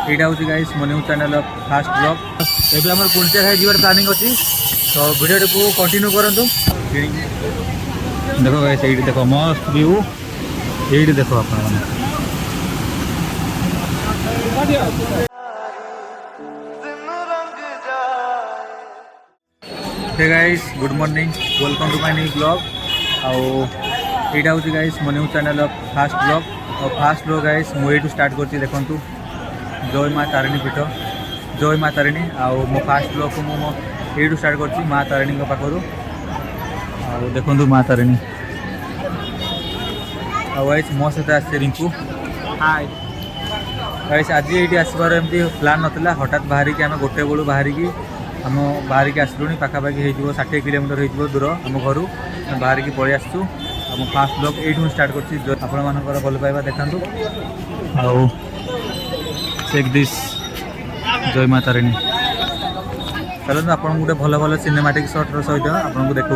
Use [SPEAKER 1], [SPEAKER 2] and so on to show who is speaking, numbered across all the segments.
[SPEAKER 1] यहाँ हूँ गाइस मो न्यूज चैनल फास्ट ब्लॉग एवं आम गुंडचा खाई जीवार प्लानिंग अच्छी तो वीडियो को कंटिन्यू करूँ। देखो गाइस ये देखो मस्त व्यू ये देखो आप guys good morning welcome to my new blog आईटा हूँ गाइस मो न्यूज चैनल फास्ट ब्लॉग और फास्ट ब्लॉग गाइस मुझे स्टार्ट कर देखु जय माँ तारिणी पीठ जय माँ तारिणी आउ मो फास्ट ब्लॉग को मुझे स्टार्ट कर माँ तारिणी पाखर देखु माँ तारिणी गाइस मो सहित आस रिंकू हाय गाइस आज ये आसबार एमती प्लान नाला हठात बाहर की आम गोटे बेलू बाहर की आम बाहर की आसलुणी पाखापाखि हो 60 किलोमीटर हो दूर आम घर बाहर की पलि आसु आम फास्ट ब्लॉग ये स्टार्ट कर भल पाइबा देखा आउ चेक दिस जय माँ तारिणी चलो आपको गोटे भल भल सिनेमाटिक शॉट सहित आपको देखा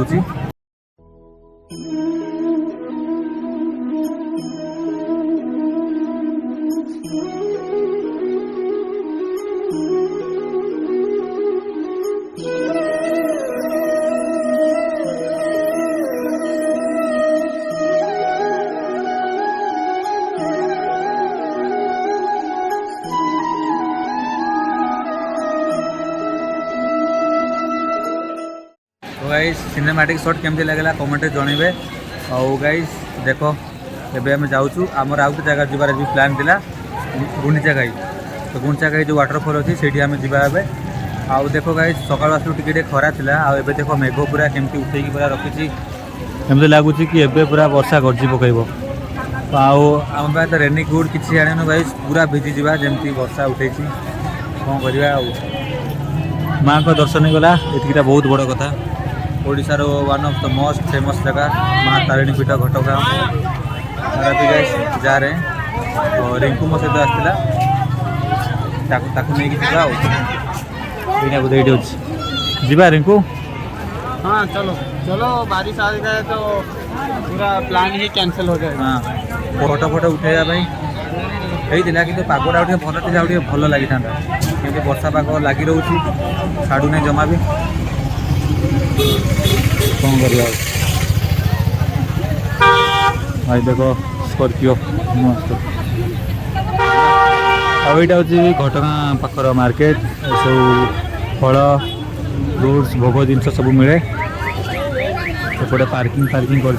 [SPEAKER 1] गाइस सिनेमैटिक शॉट केमती लगेगा कमेंट जनइबे और गाइस देखो एबे हम जाऊँ आमर आउ गोटे जगह जीवार भी प्लान था गुंडीचा घाई तो गुंडीचा घाई जो वाटरफॉल अच्छी से आम जाए आउ देखो गाइस सकाल आसलू टे खरा था आबे देखो मेघ पूरा केमती उठे पूरा रखी एमती लगुच कि एबे पूरा वर्षा गर्जी पकड़ आम पास रेनी कोट किसी आनु गाइस पूरा भिजी जा जमी वर्षा उठे कौन करवा माँ को दर्शन गला ये बहुत बड़ कथा ओडिशार one of the most famous जगह माँ तारिणी पीठ घटगाँव जा रहे हैं और रिंकू मो सहित आसला नहीं जा रिंकू
[SPEAKER 2] हाँ चलो चलो बारिश आ गए तो पूरा प्लान ही कैंसिल हो जाएगा।
[SPEAKER 1] हाँ फोटो फोटो उठेगा भाई यही कि पागटा भल था भल लगी था क्योंकि वर्षा पाग लगी रोचे छाड़ू नहीं जमा भी कौन कर भाई देखो स्कॉर्पियो मस्त आईटा हूँ घटगाँ पाखर मार्केट सब फल फ्रूट्स भोग जिन सब मिले एपटे पार्किंग फार्किंग कर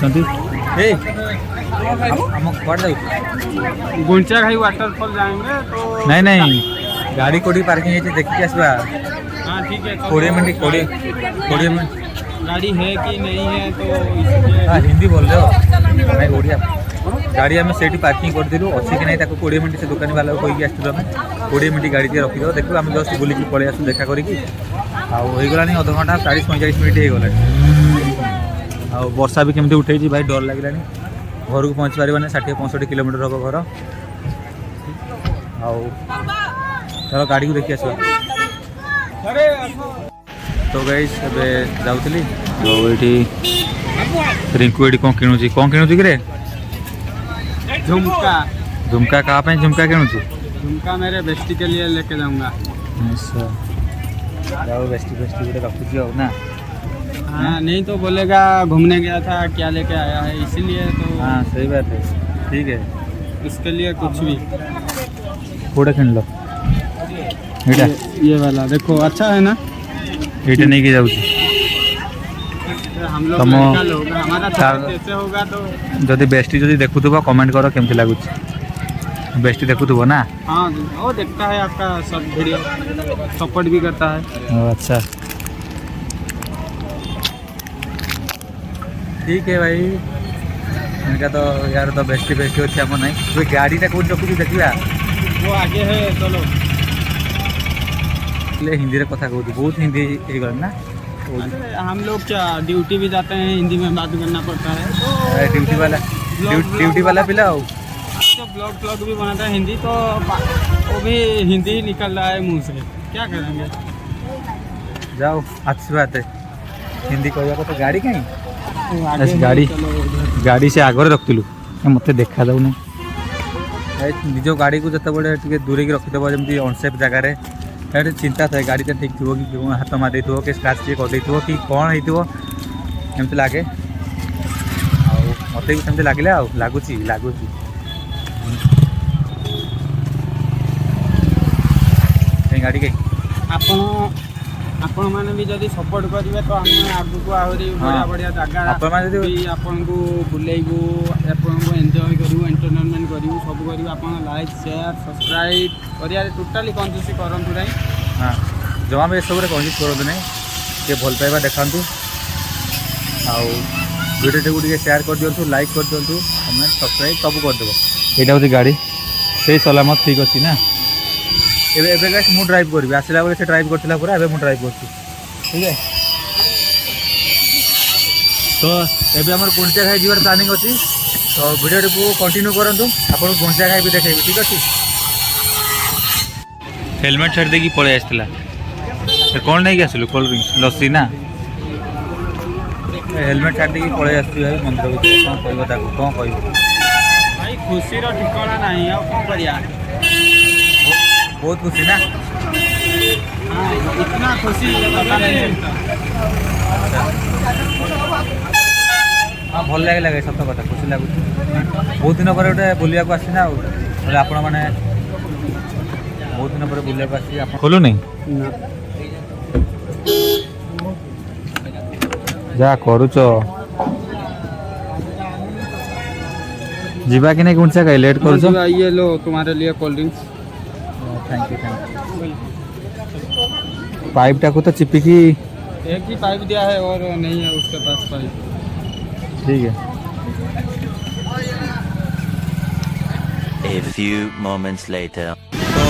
[SPEAKER 2] गुंडचा घाई वाटरफॉल जाएंगे तो
[SPEAKER 1] नहीं नहीं गाड़ी कोड़ी पार्किंग है देखिए आसवा।
[SPEAKER 2] हाँ ठीक है
[SPEAKER 1] 20 मिनट
[SPEAKER 2] गाड़ी है कि नहीं है तो
[SPEAKER 1] हाँ हिंदी बोल रहे हो नहीं ओडिया गाड़ी आम से पार्किंग करदेलु अच्छी कि नहीं 20 मिनट से दुकानी वाला को कहीकि आसलु आम 20 मिनट गाड़ी रखी दो देखो आम जस्ट बुलिकी पलि आसु देखा करी आईगला अध घंटा 40-45 मिनट हो गला वर्षा भी केमती उठे भाई डर लगे घर को पहुँच पारे 60-65 किलोमीटर हम घर चलो गाड़ी को देखी आसवा। तो गाइस एबे जाउतली ये रिंकू ये कौन किणुची कि रे
[SPEAKER 2] झुमका
[SPEAKER 1] झुमका कहाँ पे झुमका किणुची
[SPEAKER 2] झुमका मेरे बेस्टी के लिए लेके जाऊंगा।
[SPEAKER 1] अच्छा जाओ बेस्टी बेस्टी गोटे रखुची हो ना।
[SPEAKER 2] हाँ नहीं तो बोलेगा घूमने गया था क्या लेके आया है इसीलिए तो।
[SPEAKER 1] हाँ सही बात है ठीक है
[SPEAKER 2] इसके लिए कुछ भी
[SPEAKER 1] कोड़े किन लो
[SPEAKER 2] ये वाला देखो अच्छा है ना
[SPEAKER 1] ये नहीं की जाऊँ
[SPEAKER 2] हम लोग लड़का लोग हमारा कैसे होगा तो
[SPEAKER 1] जदि बेस्टी जदि देखुथुबो कमेंट करो केमती लागुच बेस्टी देखुथुबो ना।
[SPEAKER 2] हाँ वो देखता है आपका सब वीडियो सपोर्ट भी करता है।
[SPEAKER 1] अच्छा ठीक है भाई इनका तो यार तो बेस्टी बेस्टी अच्छी आम ना तो गाड़ी टा कौन रखुच देखा
[SPEAKER 2] वो आगे है चलो
[SPEAKER 1] हिंदी रे कथा कहूँ बहुत हिंदी ना
[SPEAKER 2] हम लोग क्या ड्यूटी भी जाते हैं हिंदी में बात करना पड़ता है तो
[SPEAKER 1] ड्यूटी वाला पिला हो
[SPEAKER 2] तो ब्लॉग भी बनाता है हिंदी तो वो भी हिंदी ही निकल रहा है मुंह से क्या करेंगे।
[SPEAKER 1] जाओ अच्छी बात है हिंदी कहवा तो गाड़ी कहीं गाड़ी गाड़ी से आगे रखिलु मत देखा जाऊना निज गाड़ी को जिते दूरे रखिदेव जमी अनसेफ जगार चिंता थाए गाड़ीटा ठीक थी कि हाथ मारी कि स्क्राच टे कर कि कौन होमती लगे मत भी सेमती लगे लगुच गाड़ी कहीं
[SPEAKER 2] आपण मैंने भी जब सपोर्ट करेंगे तो आम आग को आहरी बढ़िया बढ़िया जगह आपन को बुलेबू आपन को एंजॉय करूँ एंटरटेनमेंट करूँ सब करूँ आप लाइक शेयर सब्सक्राइब कर टोटाली कंजूसी करूँ ना
[SPEAKER 1] हाँ जमा भी सब कंजूस करूँ ना ये भल पाइबा देखा वीडियो को शेयर कर दिंतु लाइक कर दिंतु कमेंट सब्सक्राइब सब करदेव यहाँ हूँ गाड़ी से सलामत ठीक अच्छी ना एबे गाइस मु ड्राइव करी आसला बेले से ड्राइव करथिला पूरा एबे मु ड्राइव करछि ठीक है। तो एबे हमर गुंचा खाई जीवार प्लानिंग अछि तो वीडियो को कंटिन्यू करंतु आपन गुंचा खाई भी देखेबी ठीक अछि। हेलमेट छाड़ देकी पळे आस्थिला कोन नै के आसलु कोल्ड ड्रिंक्स लस्सी ना हेलमेट छाड़ देकी पळे आस्थि भाई मंदिर भीतर कोन कहबो ताको कोन कहबो
[SPEAKER 2] भाई खुशी रो ठिकाना नहीं आ कोन करिया
[SPEAKER 1] बहुत खुशी ना
[SPEAKER 2] हाँ इतना खुशी पता नहीं चलता
[SPEAKER 1] हाँ भल लगे सत कथा खुशी लगुच बहुत दिन पर गोटे बुलिया को आसी ना आपण मैंने बहुत दिन पर बुलिया को आसी खोलु नहीं जा करूच जीवा कि नहीं कौन सा लेट करूच
[SPEAKER 2] ये लो तुम्हारे लिए cold drinks
[SPEAKER 1] thank you pipe टाको तो चिपी की
[SPEAKER 2] एक ही पाइप दिया है और नहीं है उसके पास पाइप
[SPEAKER 1] ठीक है।
[SPEAKER 3] A few moments later.
[SPEAKER 1] तो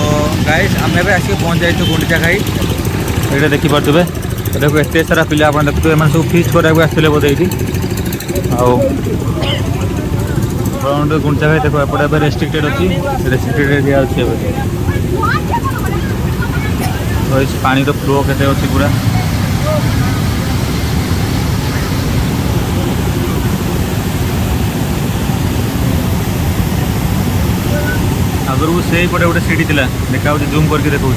[SPEAKER 1] गाइस आम एवं आसिक पहुँच जाइए गुंडीचा खाई ये देखिपे देखो एत सारा पिला आप देखते सब फिस्ट कराया आसते बोधे ये गुंडीचा खाई देखो एपटे रेस्ट्रिक्टेड अच्छी रेस्ट्रिक्टेड एरिया अच्छी तो इस पानी तो फ्लो केते अच्छी पूरा आगर को से पटे गोटे सीढ़ी थी देखा जूम करके देखा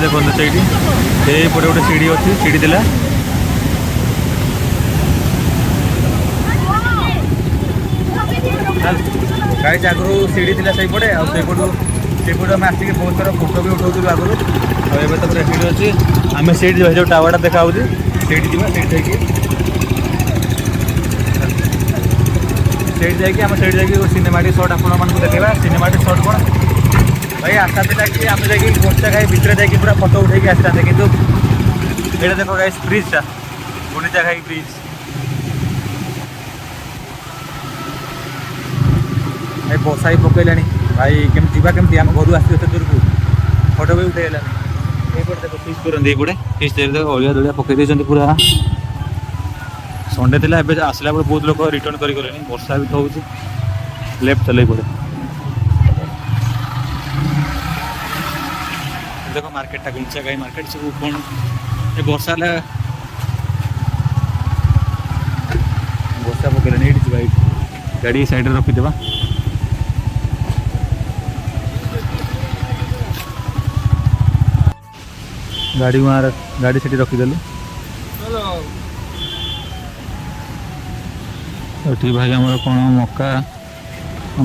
[SPEAKER 1] देखो से पटे गोटे सीढ़ी अच्छी सीढ़ी थी गाड़ी आगु सीढ़ी थी से पटे आईपटू आम आसिक बहुत सारा फोटो भी उठाऊँ आगु और तो पूरा सीढ़ी अच्छी आम से जो टावरटा देखा सीढ़ी जी सीट जाइए सिनेमाटिक शॉट आपण देखा सिनेमाटिक शॉट कौन भाई आशा था कि आम जा गुंडीचा खाई भितर जाकि पूरा फोटो उठे आसता कितु ये देखो गाइस ब्रिजटा गुंडीचा खाई ब्रिज भाई बसा ही पकईला भाई केम केमती आम घर आस दूर को फोटो भी उठेगा ये देखो फिश करते ये फिश अलिया दलिया पकई देते पूरा संडे थिला एबे आसला बेले बहुत लोग रिटर्न करी गले वर्षा भी तो होउची लेफ्ट चले पड़े देखो मार्केट गुंडीचा खाई मार्केट सब कौन ये वर्षा वर्षा पकड़े ये भाई गाड़ी साइड रखीदे गाड़ी वहाँ गाड़ी से रखीदेलु ये भाई आम कौन मक्का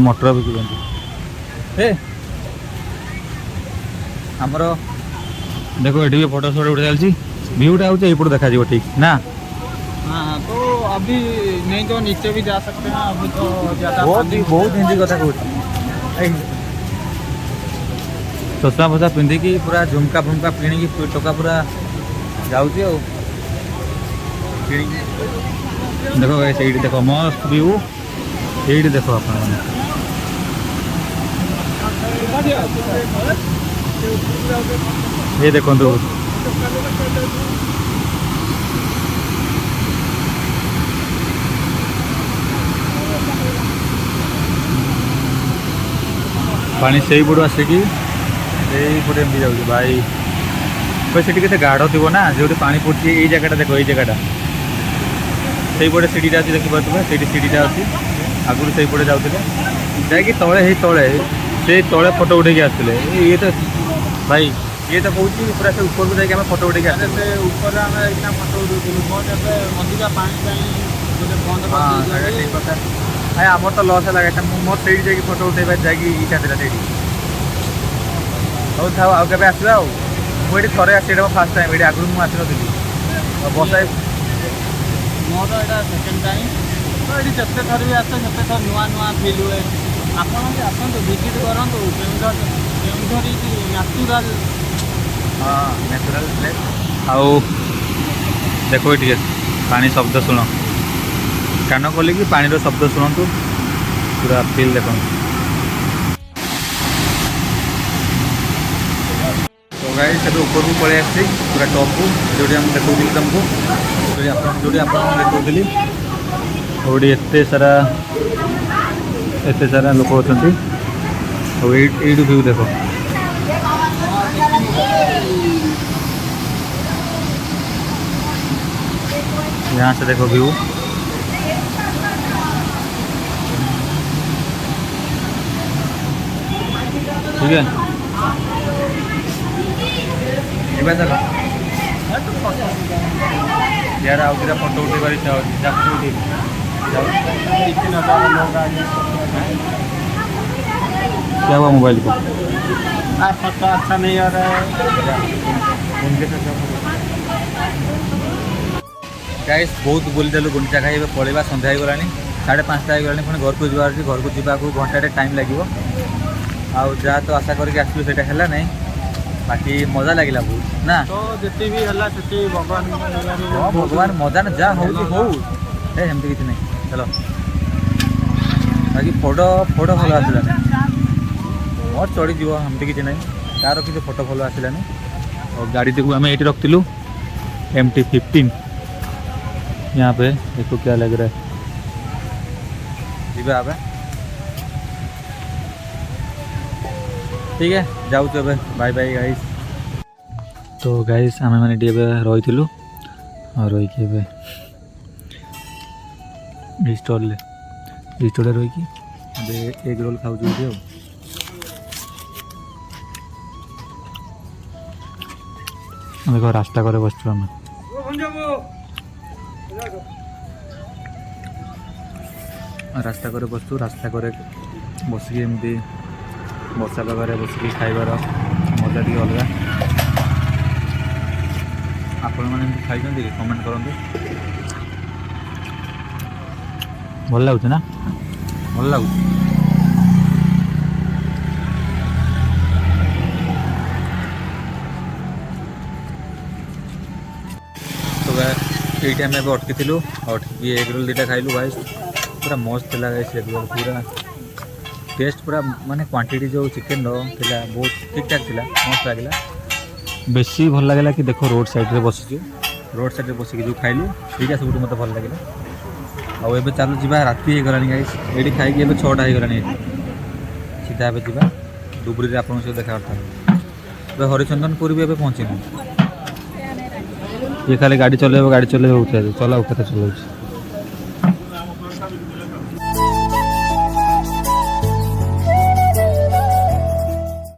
[SPEAKER 1] मटर बिकुंट आमर देखो ये भी फोटो शॉट उठे चलती व्यूटा हूँ ये देखा ठीक ना
[SPEAKER 2] हाँ तो अभी नहीं तो नीचे भी जा सकते हैं अभी तो ज़्यादा
[SPEAKER 1] बहुत हिंदी कथा कहूँ चषमा फसा पिंधिकी पूरा झुमका फुमका किणी टोका पूरा जाऊँगी देखो ये देखो मस्त व्यू ये देखो आप ये देखो पानी से पड़ू आसिकी पटे एमती जाऊँ भाई भाई से गाढ़ थी ना जो पानी पड़ी जगह देखो ये जगह से पटे सीढ़ीटा अच्छी देखिए सीढ़ीटा अच्छी आगुरी से पटे जाते जाकि तले ही तले से तले फोटो उठे आसते ये तो भाई ये तो कौन पूरा से ऊपर को जाकि आम फोटो उठे आस
[SPEAKER 2] से ऊपर आम एक फोटो उठाऊँ बहुत एवं अधिका पानी गोटे बंद
[SPEAKER 1] ठीक कथा भाई आमर तो लस है मोर से जाकि फोटो उठे जाकि इच्छा था से हौ था आगे आसवा मुझे थे आसी फास्ट टाइम ये आगुरी मुझे आसी बसा
[SPEAKER 2] मोर यहाँ सेकेंड टाइम तो ये जिते थर भी आसे से थर नुआ नुआ फिल हुए आपड़ भी आसतु विजिट करूँ केउझर न्याचुराल
[SPEAKER 1] हाँ नेचुराल प्लेस आउ देखो ये पानी शब्द शुण कान खोल कि पानी शब्द शुणु पूरा फिल देख तो गाइस से ऊपर को पलि आसी पूरा टॉप को जो देखी तुमको जो आप देखी और एते सारा लोक अच्छा यू व्यू देख यहाँ से देखो व्यू ठीक है यार आउ दुटा फोटो उठे इच्छा होती क्या हुआ मोबाइल को
[SPEAKER 2] फोटो अच्छा नहीं आ रहा है
[SPEAKER 1] गाइस बहुत बुली देलु गुंडीचा खाई पलैबा सन्ध्या हो गला 5:30 होगा पुणी घर को जबार घर को जावाक घंटे टाइम लगे आउ जहाँ तो आशा करके आसलु से है बाकी मजा लगे बहुत ना
[SPEAKER 2] तो जिते भी है से भगवान
[SPEAKER 1] हाँ भगवान मजा ना जहाँ हो सेमती किसी नहीं चलो बाकी फोटो भल आसलानी मोर चढ़ीज एमती किसी ना तार किसी फोटो भल आसलानी और गाड़ी को आम ये रखिलु MT-15 यहाँ पे देखो क्या लग रहा है जीवा ठीक है जाऊँ तो बाय बाय गाइस तो गाइस आम मैंने रही और रही स्टल रही एग रोल खाऊ देखो रास्ता करे बस रास्ता करे बसु रास्ता करे बसिक एमती वर्षा पागे बसिक खाइबार मजा टी अलग आपण मैंने खाई कमेंट करूँ भल लगुच ना भल लगुच तो ये आम अटकी अटकी एग रोल 2टा खाइलु भाई पूरा मस्त लगा एग रोल पूरा टेस्ट पूरा माने क्वांटिटी जो चिकेन थिला बहुत ठीक ठाक थिला मस्त लगे बेसी भल लगे कि देखो रोड साइड रे बसिचु रोड साइड रे बसिक जो खाइलु ठीक है सब मत भल लगे आउ ए चलो जी राति हो गलानी गाइस ये खाई 6टा हो गलानी सीधा ए जा डुबरी आप देखा हरिचंदनपुर भी पहुँचीनु ये खाली गाड़ी चलेगा चलाऊ कथा चलाऊ